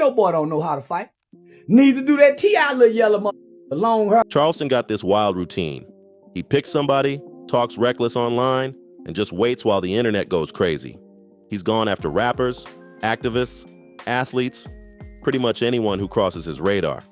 Your boy don't know how to fight. Neither do that T.I. little yellow mother. Long hair. Charleston got this wild routine. He picks somebody, talks reckless online, and just waits while the internet goes crazy. He's gone after rappers, activists, athletes, pretty much anyone who crosses his radar.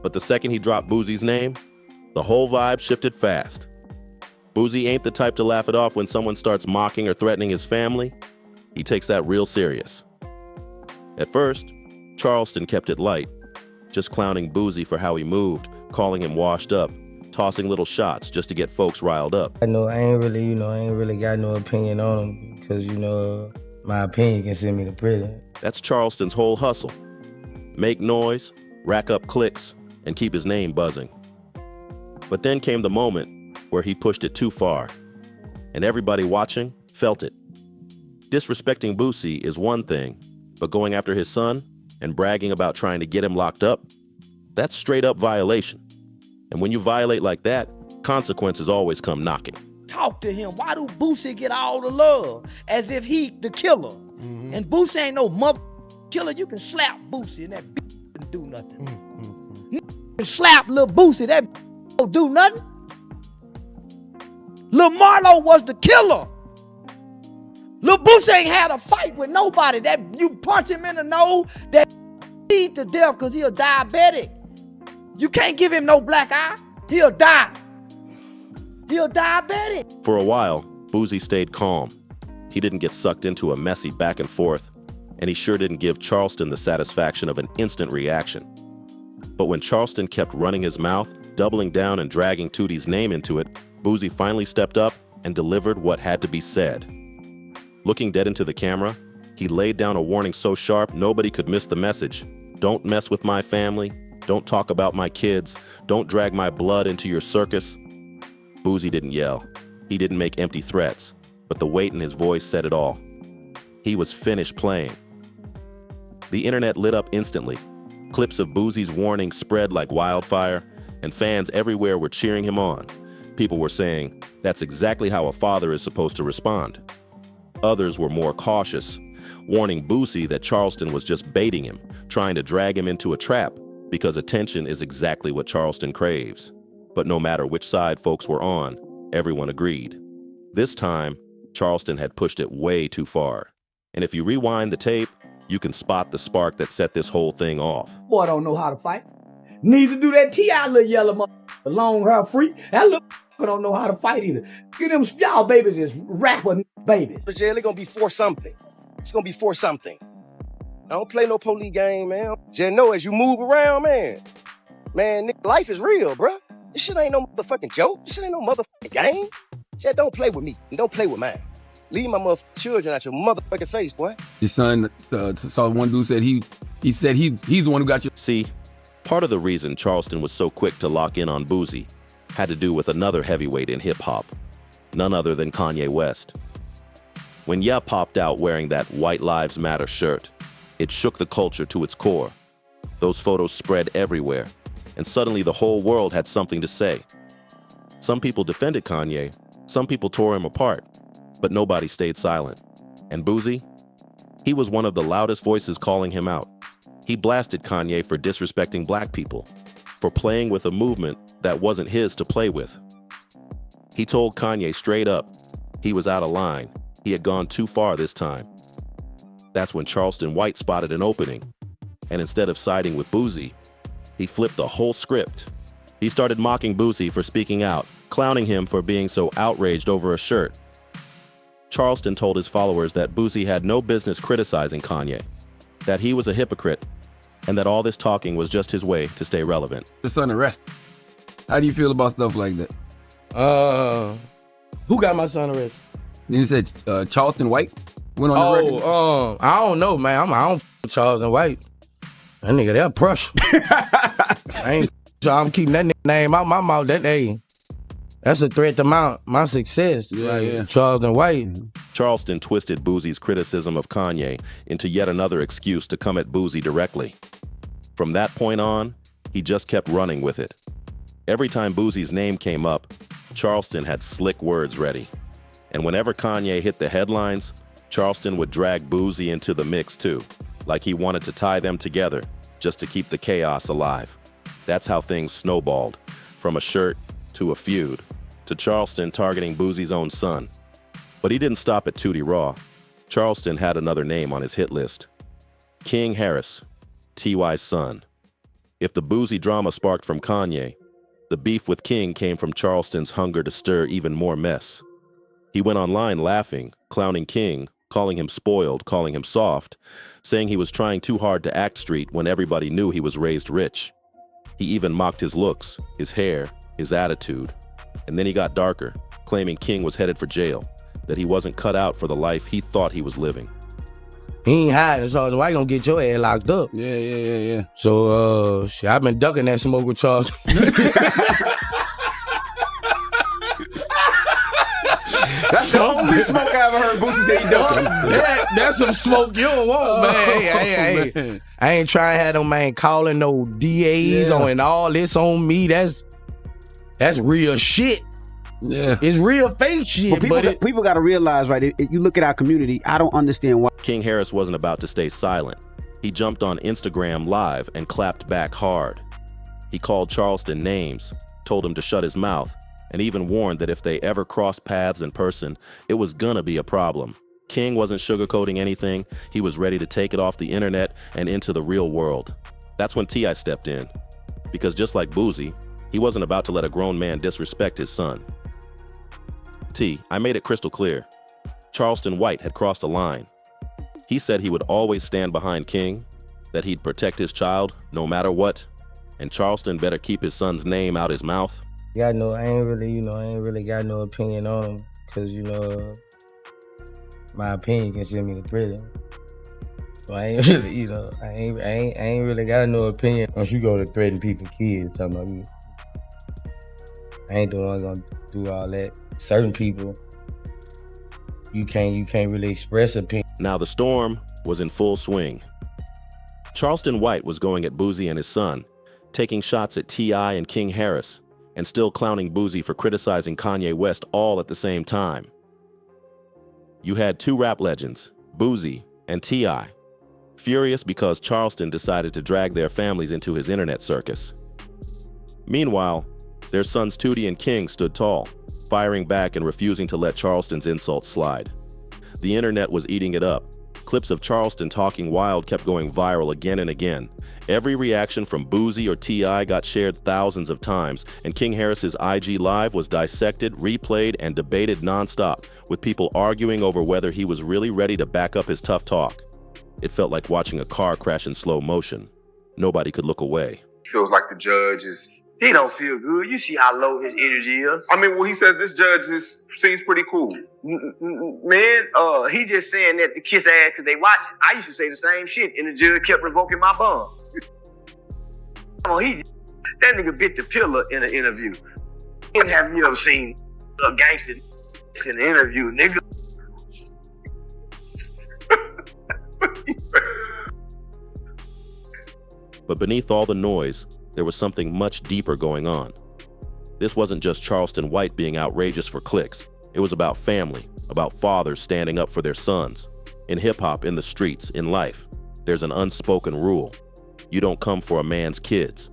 But the second he dropped Boosie's name, the whole vibe shifted fast. Boosie ain't the type to laugh it off when someone starts mocking or threatening his family. He takes that real serious. At first, Charleston kept it light, just clowning Boosie for how he moved, calling him washed up, tossing little shots just to get folks riled up. I ain't really got no opinion on him because, my opinion can send me to prison. That's Charleston's whole hustle. Make noise, rack up clicks, and keep his name buzzing. But then came the moment where he pushed it too far, and everybody watching felt it. Disrespecting Boosie is one thing, but going after his son and bragging about trying to get him locked up, that's straight up violation. And when you violate like that, consequences always come knocking. Talk to him. Why do Boosie get all the love? As if he the killer. Mm-hmm. And Boosie ain't no mother killer. You can slap Boosie and that bitch don't do nothing. Mm-hmm. You can slap Lil Boosie, that bitch don't do nothing. Lil Marlo was the killer. Lil Boosie ain't had a fight with nobody. That you punch him in the nose, that bleed to death because he a diabetic. You can't give him no black eye. He'll die. He'll diabetic. For a while, Boosie stayed calm. He didn't get sucked into a messy back and forth, and he sure didn't give Charleston the satisfaction of an instant reaction. But when Charleston kept running his mouth, doubling down and dragging Tootie's name into it, Boosie finally stepped up and delivered what had to be said. Looking dead into the camera, he laid down a warning so sharp nobody could miss the message. Don't mess with my family. Don't talk about my kids. Don't drag my blood into your circus. Boosie didn't yell. He didn't make empty threats, but the weight in his voice said it all. He was finished playing. The internet lit up instantly. Clips of Boosie's warning spread like wildfire, and fans everywhere were cheering him on. People were saying, that's exactly how a father is supposed to respond. Others were more cautious, warning Boosie that Charleston was just baiting him, trying to drag him into a trap, because attention is exactly what Charleston craves. But no matter which side folks were on, everyone agreed. This time, Charleston had pushed it way too far. And if you rewind the tape, you can spot the spark that set this whole thing off. Boy don't know how to fight. Neither do that T.I. little yellow mother. The long hair freak. That little don't know how to fight either. Get them, y'all babies is rapper babies. The jail, it's gonna be for something. It's gonna be for something. I don't play no police game, man. Just know as you move around, man, life is real, bruh. This shit ain't no motherfucking joke. This shit ain't no motherfucking game. Just don't play with me and don't play with mine. Leave my motherfucking children out your motherfucking face, boy. Your son saw one dude said he's the one who got you. See, part of the reason Charleston was so quick to lock in on Boosie had to do with another heavyweight in hip-hop, none other than Kanye West. When Ye popped out wearing that White Lives Matter shirt, it shook the culture to its core. Those photos spread everywhere, and suddenly the whole world had something to say. Some people defended Kanye, some people tore him apart, but nobody stayed silent. And Boosie? He was one of the loudest voices calling him out. He blasted Kanye for disrespecting black people, for playing with a movement that wasn't his to play with. He told Kanye straight up he was out of line. He had gone too far this time. That's when Charleston White spotted an opening, and instead of siding with Boosie, he flipped the whole script. He started mocking Boosie for speaking out, clowning him for being so outraged over a shirt. Charleston told his followers that Boosie had no business criticizing Kanye, that he was a hypocrite, and that all this talking was just his way to stay relevant. Your son arrested. How do you feel about stuff like that? Who got my son arrested? Then you said Charleston White went on the record. I don't know, man. I don't f Charleston White. That nigga, they're Prussian. I'm keeping that nigga name out my mouth. That's a threat to my success. Yeah. Charleston White. Charleston twisted Boosie's criticism of Kanye into yet another excuse to come at Boosie directly. From that point on, he just kept running with it. Every time Boosie's name came up, Charleston had slick words ready. And whenever Kanye hit the headlines, Charleston would drag Boosie into the mix too. like he wanted to tie them together just to keep the chaos alive. That's how things snowballed, from a shirt to a feud, to Charleston targeting Boosie's own son. But he didn't stop at Tootie Raw. Charleston had another name on his hit list. King Harris, T.Y.'s son. If the Boosie drama sparked from Kanye, the beef with King came from Charleston's hunger to stir even more mess. He went online laughing, clowning King, calling him spoiled, calling him soft, saying he was trying too hard to act street when everybody knew he was raised rich. He even mocked his looks, his hair, his attitude. And then he got darker, claiming King was headed for jail, that he wasn't cut out for the life he thought he was living. He ain't hiding, so why you gonna get your ass locked up? Yeah. So, shit, I've been ducking that smoke with Charles. That's the only smoke I ever heard Boosie say he ducking. That's some smoke you don't want, man. I ain't trying to have no man calling no DAs on and all this on me. That's real shit. Yeah. It's real fake shit. But people got to realize, right, if you look at our community, I don't understand why. King Harris wasn't about to stay silent. He jumped on Instagram Live and clapped back hard. He called Charleston names, told him to shut his mouth, and even warned that if they ever crossed paths in person, it was gonna be a problem. King wasn't sugarcoating anything. He was ready to take it off the internet and into the real world. That's when T.I. stepped in. Because just like Boosie, he wasn't about to let a grown man disrespect his son. I made it crystal clear. Charleston White had crossed a line. He said he would always stand behind King, that he'd protect his child no matter what, and Charleston better keep his son's name out his mouth. I ain't really got no opinion on him, cause my opinion can send me to prison. So I ain't really, I ain't really got no opinion. Once you go to threaten people's kids, talking about me, I ain't the one gonna do all that. Certain people, you can't really express opinion. Now the storm was in full swing. Charleston White was going at Boosie and his son, taking shots at T.I. and King Harris, and still clowning Boosie for criticizing Kanye West all at the same time. You had two rap legends, Boosie and T.I., furious because Charleston decided to drag their families into his internet circus. Meanwhile, their sons Tootie and King stood tall, firing back and refusing to let Charleston's insults slide. The internet was eating it up. Clips of Charleston talking wild kept going viral again and again. Every reaction from Boosie or T.I. got shared thousands of times, and King Harris's IG Live was dissected, replayed, and debated nonstop, with people arguing over whether he was really ready to back up his tough talk. It felt like watching a car crash in slow motion. Nobody could look away. Feels like the judge is... He don't feel good. You see how low his energy is. I mean, well, he says this judge seems pretty cool. Man, he just saying that to kiss ass because they watch it. I used to say the same shit, and the judge kept revoking my bond. That nigga bit the pillar in an interview. Have you ever seen a gangster in an interview, nigga? But beneath all the noise, there was something much deeper going on. This wasn't just Charleston White being outrageous for clicks. It was about family, about fathers standing up for their sons. In hip-hop, in the streets, in life, there's an unspoken rule. You don't come for a man's kids.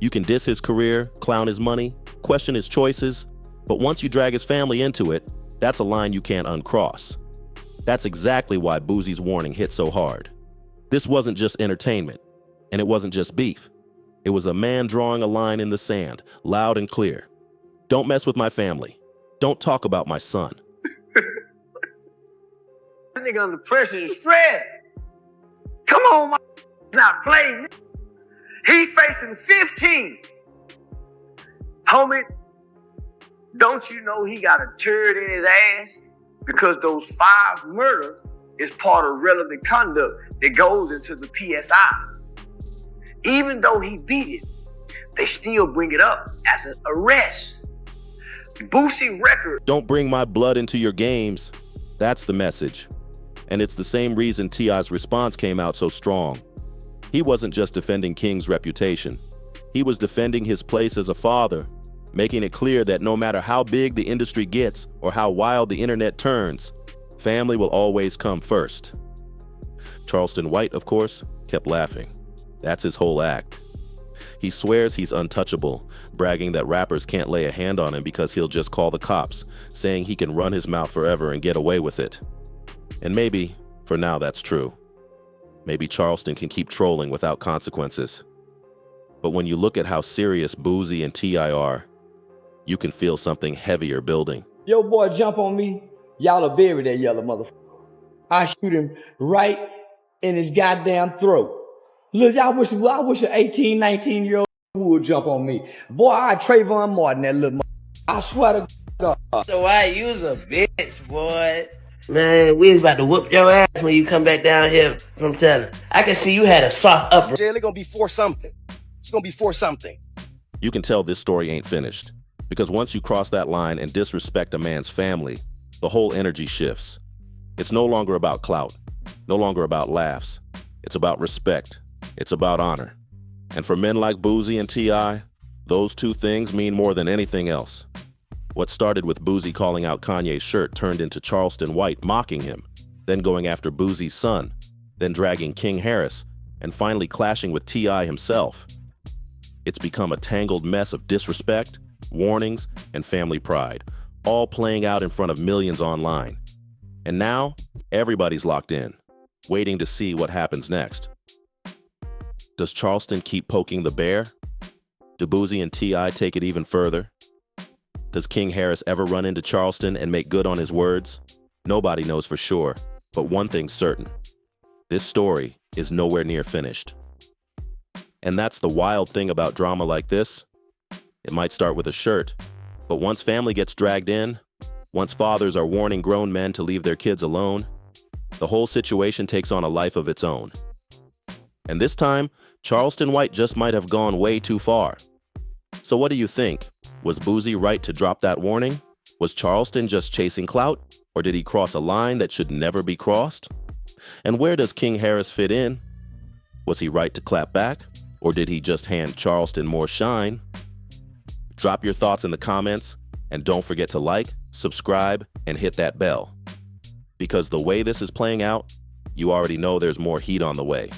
You can diss his career, clown his money, question his choices, but once you drag his family into it, that's a line you can't uncross. That's exactly why Boosie's warning hit so hard. This wasn't just entertainment, and it wasn't just beef. It was a man drawing a line in the sand, loud and clear. Don't mess with my family. Don't talk about my son. This nigga under pressure and stress. Come on, my not playing. He facing 15. Homie, don't you know he got a turd in his ass? Because those 5 murders is part of relevant conduct that goes into the PSI. Even though he beat it, they still bring it up as an arrest. Boosie record. Don't bring my blood into your games. That's the message. And it's the same reason T.I.'s response came out so strong. He wasn't just defending King's reputation. He was defending his place as a father, making it clear that no matter how big the industry gets or how wild the internet turns, family will always come first. Charleston White, of course, kept laughing. That's his whole act. He swears he's untouchable, bragging that rappers can't lay a hand on him because he'll just call the cops, saying he can run his mouth forever and get away with it. And maybe, for now, that's true. Maybe Charleston can keep trolling without consequences. But when you look at how serious Boosie and T.I. are, you can feel something heavier building. Yo, boy, jump on me. Y'all will bury that yellow motherfucker. I shoot him right in his goddamn throat. Look, I wish an 18, 19-year-old would jump on me. Boy, I Trayvon Martin, that little motherfucker. I swear to God. So why you was a bitch, boy? Man, we was about to whoop your ass when you come back down here from telling. I can see you had a soft upper. Jail, it's gonna be for something. It's gonna be for something. You can tell this story ain't finished, because once you cross that line and disrespect a man's family, the whole energy shifts. It's no longer about clout, no longer about laughs. It's about respect. It's about honor. And for men like Boosie and T.I., those two things mean more than anything else. What started with Boosie calling out Kanye's shirt turned into Charleston White mocking him, then going after Boosie's son, then dragging King Harris, and finally clashing with T.I. himself. It's become a tangled mess of disrespect, warnings, and family pride, all playing out in front of millions online. And now, everybody's locked in, waiting to see what happens next. Does Charleston keep poking the bear? Do Boosie and T.I. take it even further? Does King Harris ever run into Charleston and make good on his words? Nobody knows for sure, but one thing's certain. This story is nowhere near finished. And that's the wild thing about drama like this. It might start with a shirt, but once family gets dragged in, once fathers are warning grown men to leave their kids alone, the whole situation takes on a life of its own. And this time, Charleston White just might have gone way too far. So what do you think? Was Boosie right to drop that warning? Was Charleston just chasing clout? Or did he cross a line that should never be crossed? And where does King Harris fit in? Was he right to clap back? Or did he just hand Charleston more shine? Drop your thoughts in the comments, and don't forget to like, subscribe, and hit that bell. Because the way this is playing out, you already know there's more heat on the way.